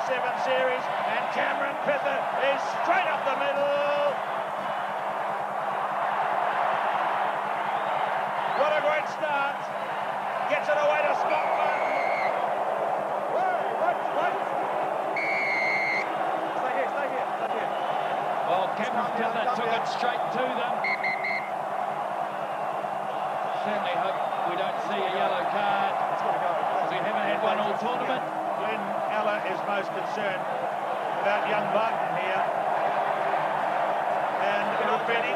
series, and Cameron Pither is straight up the middle. What a great start. Gets it away to Scotland. Stay here. Well, Cameron Pither took it straight to them. Certainly hope we don't see a yellow card. We haven't had one all tournament. Glenn Ella is most concerned about young Barton here. And Rupeni.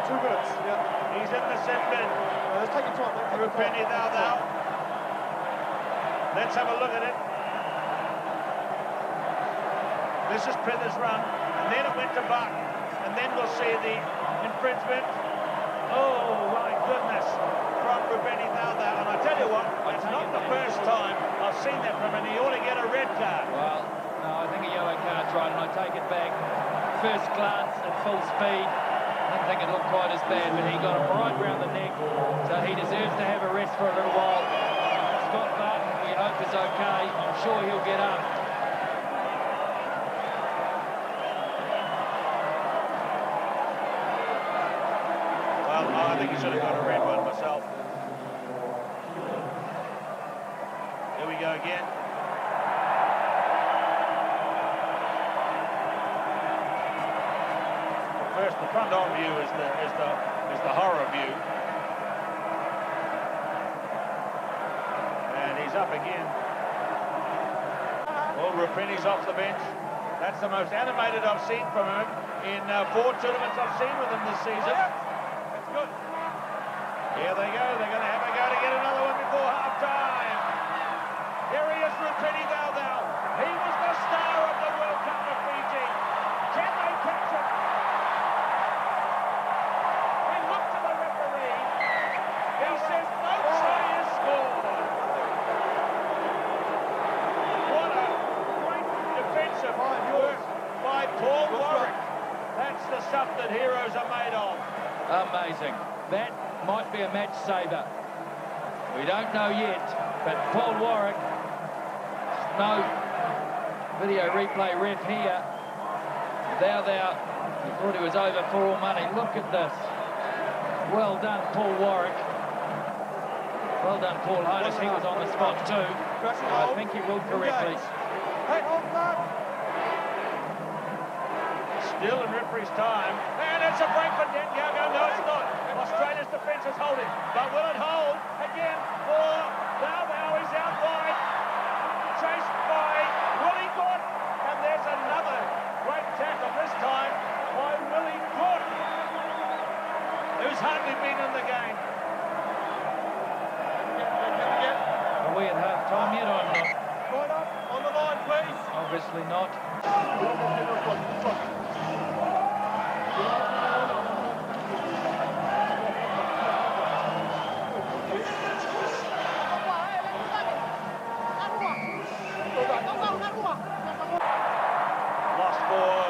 2 minutes, yeah. He's in the sin bin. Let's take your time. Rupeni thou. Let's have a look at it. This is Pither's run, and then it went to Barton, and then we'll see the infringement. Oh my goodness, from Rupeni thou. And I tell you what, it's not the first time I've seen that from him. He ought to get a red card. Well, no, I think a yellow card's right, and I take it back. First glance at full speed, I didn't think it looked quite as bad, but he got him right round the neck, so he deserves to have a rest for a little while. Scott Barton, we hope is okay. I'm sure he'll get up. Well, I think he should have got a red one myself. Here we go again. First, the front-on view is the horror view, and he's up again. Well, Rupeni's off the bench. That's the most animated I've seen from him in 4 tournaments I've seen with him this season. That's good. Here they go. They're going to have a go to get another one before half-time. Here he is, Rupeni thou. He was the star of the World Cup of Fiji. Can they catch him? He looked to the referee. He says no try is scored. What a great defensive work by Paul Warwick. That's the stuff that heroes are made of. Amazing. That might be a match saver. We don't know yet, but Paul Warwick, no video replay ref here. Thou, he thought he was over for all money. Look at this. Well done, Paul Warwick. Well done, Paul Honus. He was on the spot too. I think he ruled correctly. Still in referee's time, and it's a break for Dengago. No, it's not. Australia's defence is holding, but will it hold again for Thou? He's out wide, chased by Willie Gordon, and there's another great tackle, this time by Willie Gordon, who's hardly been in the game. Are we at half-time yet? I'm not. Right up, on the line, please. Obviously not. Lost for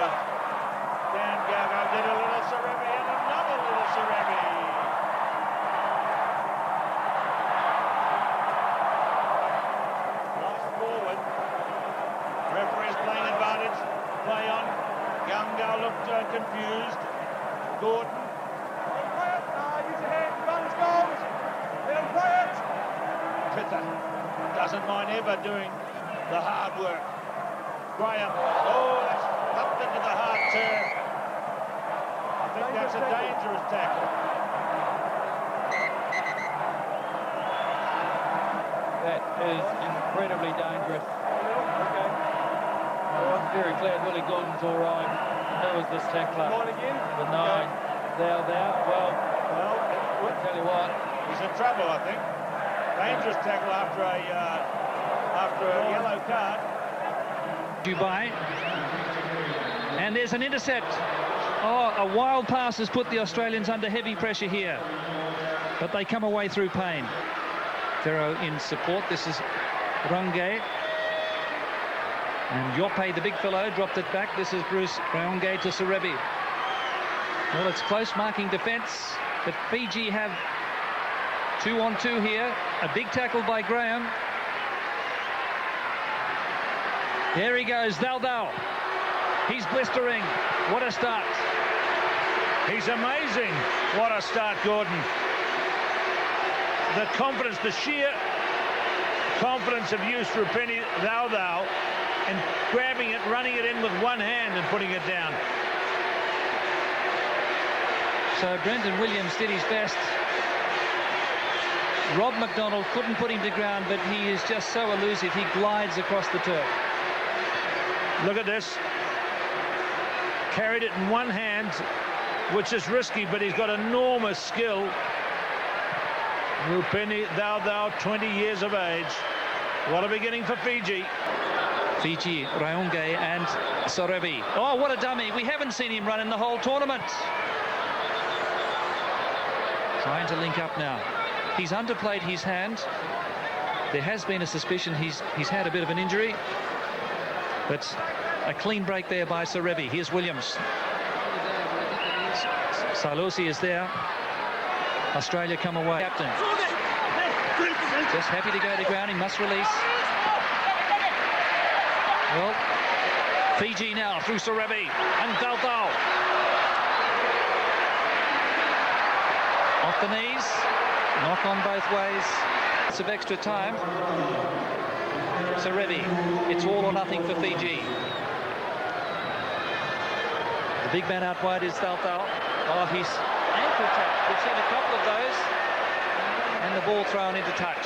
Dan Gago, did a little Serebi and another little Serebi. Lost forward. Referee's playing advantage. Play on. Gago looked confused. Gordon. Use your hand, runs goals. Let him play it. Pither doesn't mind ever doing the hard work. Graham, oh, that's thumped into the hard turn. I think that's a dangerous tackle. That is incredibly dangerous. Okay. I'm very glad Willie Gordon's all right. Who was this tackler? Line again. The 9. Thou. Well, I'll tell you what. He's in trouble, I think. Dangerous tackle after a yellow card. Dubai, and there's an intercept. Oh, a wild pass has put the Australians under heavy pressure here, but they come away through pain. Ferro in support. This is Range, and Yope, the big fellow, dropped it back. This is Bruce Range to Serebi. Well, it's close marking defence, but Fiji have 2-on-2 here. A big tackle by Graham. Here he goes, Daldal. He's blistering. What a start. He's amazing. What a start, Gordon. The confidence, the sheer confidence of use Rupeni Caucau and grabbing it, running it in with one hand and putting it down. So Brendan Williams did his best. Rob McDonald couldn't put him to ground, but he is just so elusive. He glides across the turf. Look at this. Carried it in one hand, which is risky, but he's got enormous skill. Rupeni Caucau, 20 years of age. What a beginning for Fiji. Fiji, Raunge and Sorevi. Oh, what a dummy. We haven't seen him run in the whole tournament. Trying to link up now. He's underplayed his hand. There has been a suspicion he's had a bit of an injury. But a clean break there by Sorevi. Here's Williams. Salusi is there. Australia come away. Captain. Just happy to go to ground. He must release. Well, Fiji now through Sorevi and Caucau. Off the knees. Knock on both ways. Lots of extra time. Sorevi. It's all or nothing for Fiji. The big man out wide is Caucau. Oh, he's ankle tapped. We've seen a couple of those. And the ball thrown into touch.